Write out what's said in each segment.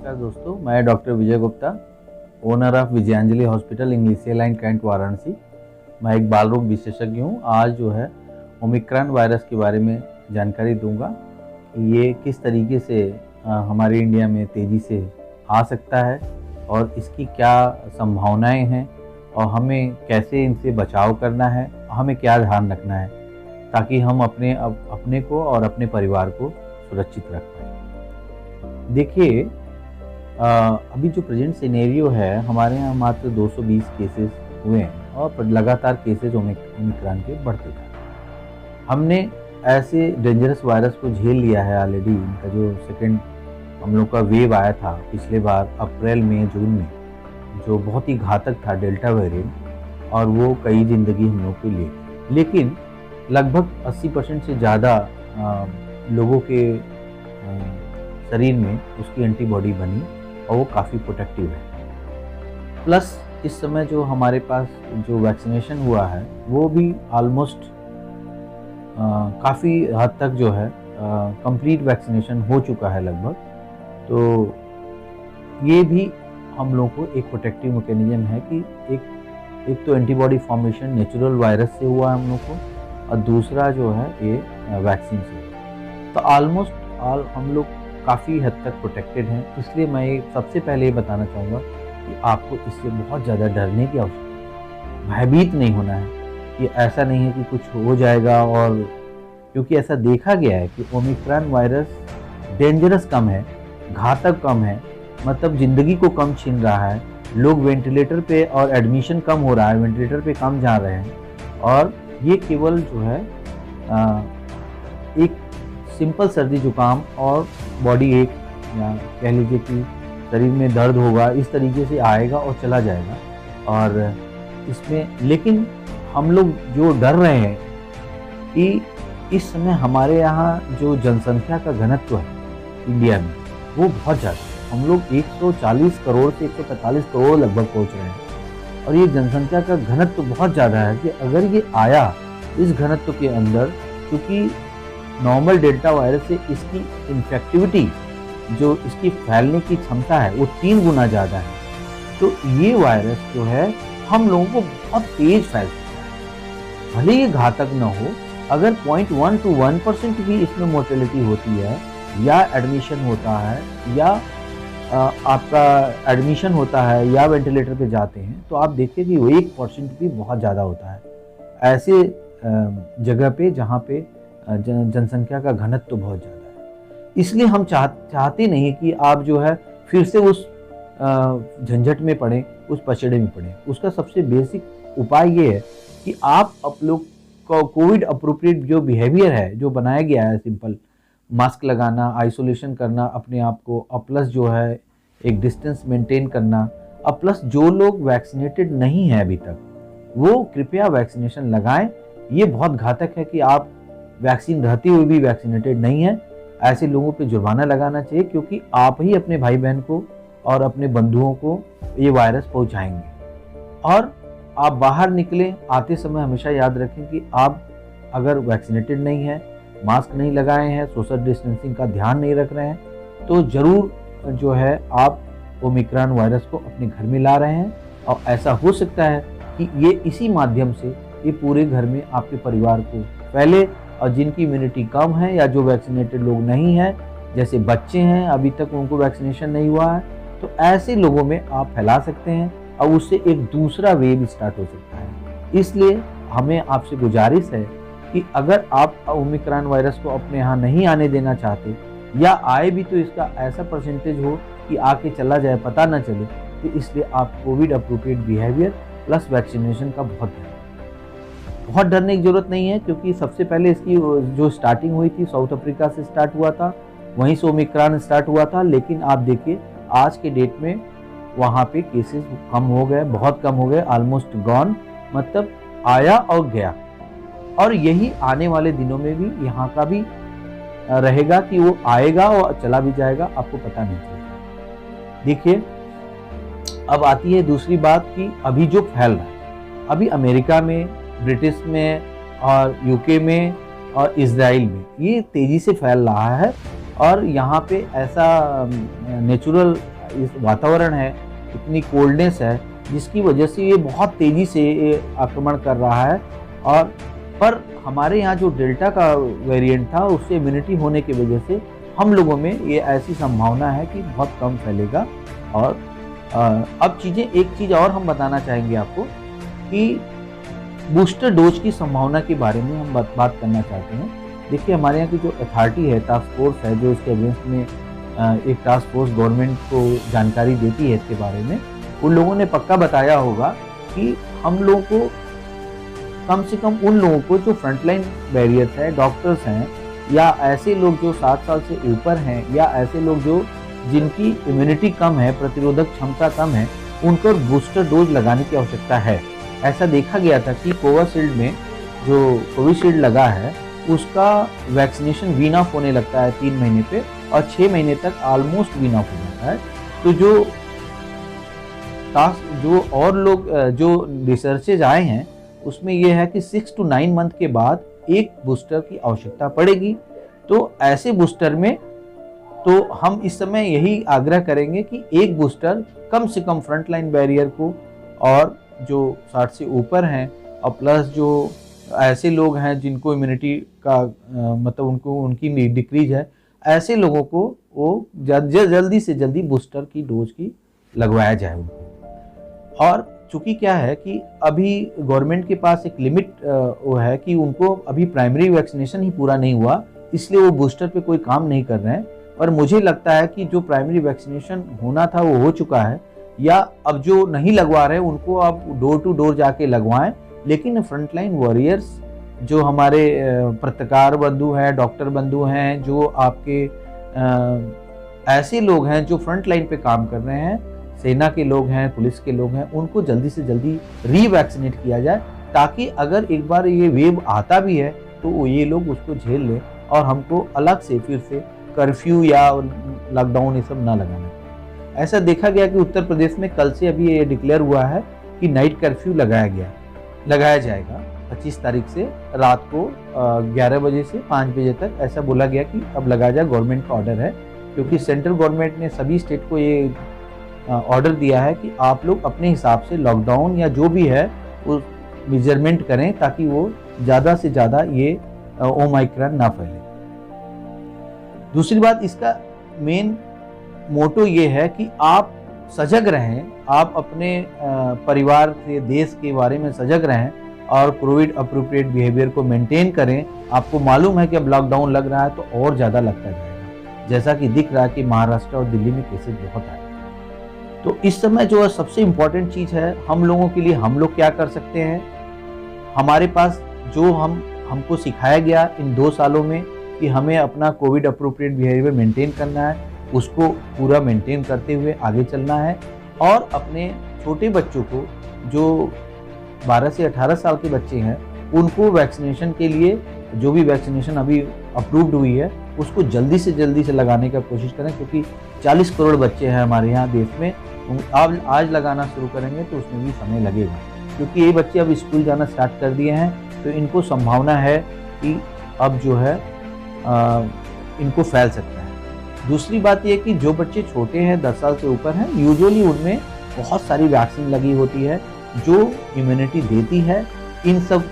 नमस्कार दोस्तों, मैं doctor Vijay Gupta, owner of Vijayanjali hospital Englishiya line cantt Varanasi. मैं एक बाल रोग विशेषज्ञ हूँ। आज जो है ओमिक्रॉन वायरस के बारे में जानकारी दूंगा। ये किस तरीके से हमारे इंडिया में तेज़ी से आ सकता है और इसकी क्या संभावनाएं हैं और हमें कैसे इनसे बचाव करना है, हमें क्या ध्यान रखना है ताकि हम अपने को और अपने परिवार को सुरक्षित रख पाएँ। देखिए, अभी जो प्रेजेंट सिनेरियो है, हमारे यहाँ मात्र 220 केसेस हुए हैं और लगातार केसेस ओमिक्रॉन के बढ़ते जा रहे हैं। हमने ऐसे डेंजरस वायरस को झेल लिया है ऑलरेडी। इनका जो सेकेंड हम लोग का वेव आया था पिछले बार अप्रैल में जून में, जो बहुत ही घातक था, डेल्टा वेरिएंट, और वो कई ज़िंदगी हम लोग को ले, लेकिन लगभग 80% से ज़्यादा लोगों के शरीर में उसकी एंटीबॉडी बनी और वो काफ़ी प्रोटेक्टिव है। प्लस इस समय जो हमारे पास जो वैक्सीनेशन हुआ है वो भी ऑलमोस्ट काफ़ी हद तक जो है कंप्लीट वैक्सीनेशन हो चुका है लगभग। तो ये भी हम लोग को एक प्रोटेक्टिव मैकेनिज्म है कि एक तो एंटीबॉडी फॉर्मेशन नेचुरल वायरस से हुआ है हम लोग को, और दूसरा जो है ये वैक्सीन से। तो ऑलमोस्ट हम लोग काफ़ी हद तक प्रोटेक्टेड हैं। इसलिए मैं सबसे पहले ये बताना चाहूँगा कि आपको इससे बहुत ज़्यादा डरने की आवश्यकता, भयभीत नहीं होना है कि ऐसा नहीं है कि कुछ हो जाएगा। और क्योंकि ऐसा देखा गया है कि ओमिक्रॉन वायरस डेंजरस कम है, घातक कम है, मतलब ज़िंदगी को कम छीन रहा है। लोग वेंटिलेटर पे और एडमिशन कम हो रहा है, वेंटिलेटर पे कम जा रहे हैं। और ये केवल जो है एक सिंपल सर्दी जुकाम और बॉडी एक, या कह लीजिए कि शरीर में दर्द होगा, इस तरीके से आएगा और चला जाएगा। और इसमें लेकिन हम लोग जो डर रहे हैं कि इस समय हमारे यहाँ जो जनसंख्या का घनत्व है इंडिया में वो बहुत ज़्यादा है। हम लोग 140 करोड़ से 145 करोड़ लगभग पहुँच रहे हैं, और ये जनसंख्या का घनत्व बहुत ज़्यादा है कि अगर ये आया इस घनत्व के अंदर, क्योंकि नॉर्मल डेल्टा वायरस से इसकी इन्फेक्टिविटी, जो इसकी फैलने की क्षमता है, वो 3 गुना ज़्यादा है। तो ये वायरस जो है हम लोगों को बहुत तेज फैल सकता है। भले ये घातक न हो, अगर 0.1 to 1% भी इसमें मोर्टेलिटी होती है, या एडमिशन होता है, या आपका एडमिशन होता है, या वेंटिलेटर पे जाते हैं, तो आप देखिए कि वो 1% भी बहुत ज़्यादा होता है ऐसे जगह पे जहाँ पे जनसंख्या का घनत्व तो बहुत ज़्यादा है। इसलिए हम चाहते नहीं कि आप जो है फिर से उस झंझट में पड़े, उस पचड़े में पड़े। उसका सबसे बेसिक उपाय ये है कि आप लोग को कोविड अप्रोप्रिएट जो बिहेवियर है, जो बनाया गया है, सिंपल मास्क लगाना, आइसोलेशन करना अपने आप को, और प्लस जो है एक डिस्टेंस मेंटेन करना, और प्लस जो लोग वैक्सीनेटेड नहीं हैं अभी तक, वो कृपया वैक्सीनेशन लगाएं। ये बहुत घातक है कि आप वैक्सीन रहते हुए भी वैक्सीनेटेड नहीं है। ऐसे लोगों पे जुर्माना लगाना चाहिए, क्योंकि आप ही अपने भाई बहन को और अपने बंधुओं को ये वायरस पहुंचाएंगे। और आप बाहर निकलें, आते समय हमेशा याद रखें कि आप अगर वैक्सीनेटेड नहीं हैं, मास्क नहीं लगाए हैं, सोशल डिस्टेंसिंग का ध्यान नहीं रख रहे हैं, तो ज़रूर जो है आप ओमिक्रॉन वायरस को अपने घर में ला रहे हैं। और ऐसा हो सकता है कि ये इसी माध्यम से ये पूरे घर में आपके परिवार को फैले, और जिनकी इम्यूनिटी कम है या जो वैक्सीनेटेड लोग नहीं हैं, जैसे बच्चे हैं अभी तक उनको वैक्सीनेशन नहीं हुआ है, तो ऐसे लोगों में आप फैला सकते हैं और उससे एक दूसरा वेव स्टार्ट हो सकता है। इसलिए हमें आपसे गुजारिश है कि अगर आप ओमिक्रॉन वायरस को अपने यहाँ नहीं आने देना चाहते, या आए भी तो इसका ऐसा परसेंटेज हो कि आके चला जाए, पता ना चले, तो इसलिए आप Covid appropriate behaviour plus vaccination का बहुत डरने की जरूरत नहीं है। क्योंकि सबसे पहले इसकी जो स्टार्टिंग हुई थी साउथ अफ्रीका से स्टार्ट हुआ था, वहीं से ओमिक्रॉन स्टार्ट हुआ था। लेकिन आप देखिए आज के डेट में वहाँ पे केसेस कम हो गए, बहुत कम हो गए, ऑलमोस्ट गॉन, मतलब आया और गया। और यही आने वाले दिनों में भी यहाँ का भी रहेगा कि वो आएगा और चला भी जाएगा, आपको पता नहीं चलेगा। देखिए, अब आती है दूसरी बात कि अभी जो फैल रहा है, अभी अमेरिका में, ब्रिटिश में, और यूके में, और इजराइल में ये तेज़ी से फैल रहा है। और यहाँ पे ऐसा नेचुरल इस वातावरण है, इतनी कोल्डनेस है, जिसकी वजह से ये बहुत तेज़ी से ये आक्रमण कर रहा है। और पर हमारे यहाँ जो डेल्टा का वेरिएंट था, उससे इम्यूनिटी होने की वजह से हम लोगों में ये ऐसी संभावना है कि बहुत कम फैलेगा। और अब एक चीज़ और हम बताना चाहेंगे आपको कि बूस्टर डोज की संभावना के बारे में हम बात करना चाहते हैं। देखिए, हमारे यहाँ की जो अथॉरिटी है, टास्क फोर्स है, जो इसके अगेंस्ट में एक टास्क फोर्स गवर्नमेंट को जानकारी देती है इसके बारे में, उन लोगों ने पक्का बताया होगा कि हम लोगों को कम से कम उन लोगों को जो फ्रंटलाइन बैरियर्स है, डॉक्टर्स हैं, या ऐसे लोग जो 60 साल से ऊपर हैं, या ऐसे लोग जो जिनकी इम्यूनिटी कम है, प्रतिरोधक क्षमता कम है, उनको बूस्टर डोज लगाने की आवश्यकता है। ऐसा देखा गया था कि कोविशील्ड में जो कोविशील्ड लगा है, उसका वैक्सीनेशन वीन ऑफ होने लगता है 3 महीने पे, और 6 महीने तक ऑलमोस्ट वीन ऑफ हो जाता है। तो जो और लोग जो रिसर्चेज आए हैं, उसमें यह है कि 6 to 9 मंथ के बाद एक बूस्टर की आवश्यकता पड़ेगी। तो ऐसे बूस्टर में तो हम इस समय यही आग्रह करेंगे कि एक बूस्टर कम से कम फ्रंटलाइन बैरियर को, और जो 60 से ऊपर हैं, और प्लस जो ऐसे लोग हैं जिनको इम्यूनिटी का मतलब उनकी डिक्रीज है, ऐसे लोगों को वो जल्दी से जल्दी बूस्टर की डोज की लगवाया जाए उनको। और चूंकि क्या है कि अभी गवर्नमेंट के पास एक लिमिट वो है कि उनको अभी प्राइमरी वैक्सीनेशन ही पूरा नहीं हुआ, इसलिए वो बूस्टर पे कोई काम नहीं कर रहे हैं। पर मुझे लगता है कि जो प्राइमरी वैक्सीनेशन होना था वो हो चुका है, या अब जो नहीं लगवा रहे उनको अब डोर टू डोर जाके लगवाएं। लेकिन फ्रंटलाइन वॉरियर्स जो हमारे पत्रकार बंधु हैं, डॉक्टर बंधु हैं, जो आपके ऐसे लोग हैं जो फ्रंट लाइन पे काम कर रहे हैं, सेना के लोग हैं, पुलिस के लोग हैं, उनको जल्दी से जल्दी रीवैक्सीनेट किया जाए, ताकि अगर एक बार ये वेव आता भी है तो ये लोग उसको झेल लें और हमको अलग से फिर से कर्फ्यू या लॉकडाउन ये सब ना लगाना। ऐसा देखा गया कि उत्तर प्रदेश में कल से अभी ये डिक्लेयर हुआ है कि नाइट कर्फ्यू लगाया जाएगा 25 तारीख से रात को 11 बजे से 5 बजे तक। ऐसा बोला गया कि अब लगाया जाए, गवर्नमेंट का ऑर्डर है, क्योंकि सेंट्रल गवर्नमेंट ने सभी स्टेट को ये ऑर्डर दिया है कि आप लोग अपने हिसाब से लॉकडाउन या जो भी है वो मेजरमेंट करें, ताकि वो ज़्यादा से ज़्यादा ये ओमाइक्रॉन ना फैले। दूसरी बात, इसका मेन मोटो ये है कि आप सजग रहें, आप अपने परिवार के, देश के बारे में सजग रहें और कोविड अप्रोप्रिएट बिहेवियर को मेंटेन करें। आपको मालूम है कि अब लॉकडाउन लग रहा है तो और ज़्यादा लगता जाएगा, जैसा कि दिख रहा है कि महाराष्ट्र और दिल्ली में केसेस बहुत आए। तो इस समय जो सबसे इम्पोर्टेंट चीज़ है हम लोगों के लिए, हम लोग क्या कर सकते हैं, हमारे पास जो हमको सिखाया गया इन 2 सालों में कि हमें अपना कोविड अप्रोप्रिएट बिहेवियर मेंटेन करना है, उसको पूरा मेंटेन करते हुए आगे चलना है। और अपने छोटे बच्चों को, जो 12 से 18 साल के बच्चे हैं, उनको वैक्सीनेशन के लिए जो भी वैक्सीनेशन अभी अप्रूव्ड हुई है उसको जल्दी से लगाने का कोशिश करें, क्योंकि 40 करोड़ बच्चे हैं हमारे यहाँ देश में। अब आज लगाना शुरू करेंगे तो उसमें भी समय लगेगा, क्योंकि ये बच्चे अब स्कूल जाना स्टार्ट कर दिए हैं, तो इनको संभावना है कि अब जो है इनको फैल सकता है। दूसरी बात ये कि जो बच्चे छोटे हैं, 10 साल से ऊपर हैं, यूजुअली उनमें बहुत सारी वैक्सीन लगी होती है जो इम्यूनिटी देती है इन सब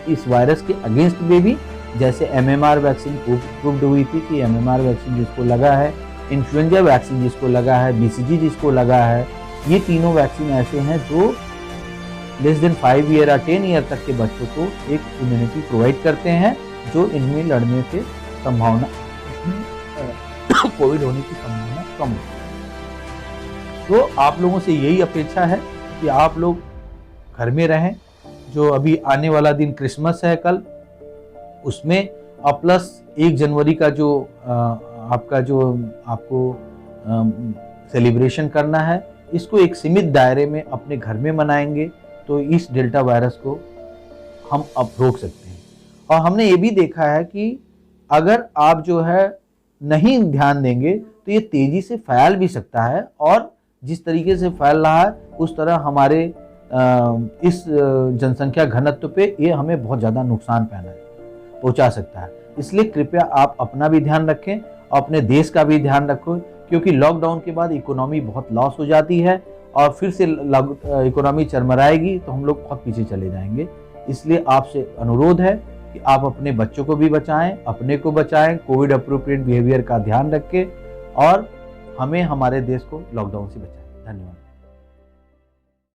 इस वायरस के अगेंस्ट में भी। जैसे MMR वैक्सीन प्रूव्ड हुई थी कि MMR वैक्सीन जिसको लगा है, इन्फ्लुएंजा वैक्सीन जिसको लगा है, BCG जिसको लगा है, ये तीनों वैक्सीन ऐसे हैं जो लेस देन 5 ईयर या 10 ईयर तक के बच्चों को एक इम्यूनिटी प्रोवाइड करते हैं, जो इनमें लड़ने से संभावना, कोविड होने की संभावना कम है। तो आप लोगों से यही अपेक्षा है कि आप लोग घर में रहें। जो अभी आने वाला दिन क्रिसमस है कल, उसमें और प्लस 1 जनवरी का जो आपको सेलिब्रेशन करना है, इसको एक सीमित दायरे में अपने घर में मनाएंगे तो इस डेल्टा वायरस को हम अब रोक सकते हैं। और हमने ये भी देखा है कि अगर आप जो है नहीं ध्यान देंगे तो ये तेजी से फैल भी सकता है, और जिस तरीके से फैल रहा है उस तरह हमारे इस जनसंख्या घनत्व पे ये हमें बहुत ज़्यादा नुकसान पहुंचा सकता है। इसलिए कृपया आप अपना भी ध्यान रखें और अपने देश का भी ध्यान रखो, क्योंकि लॉकडाउन के बाद इकोनॉमी बहुत लॉस हो जाती है और फिर से इकोनॉमी चरमराएगी तो हम लोग बहुत पीछे चले जाएंगे। इसलिए आपसे अनुरोध है कि आप अपने बच्चों को भी बचाएं, अपने को बचाएं, कोविड अप्रोप्रिएट बिहेवियर का ध्यान रखें और हमें हमारे देश को लॉकडाउन से बचाएं। धन्यवाद।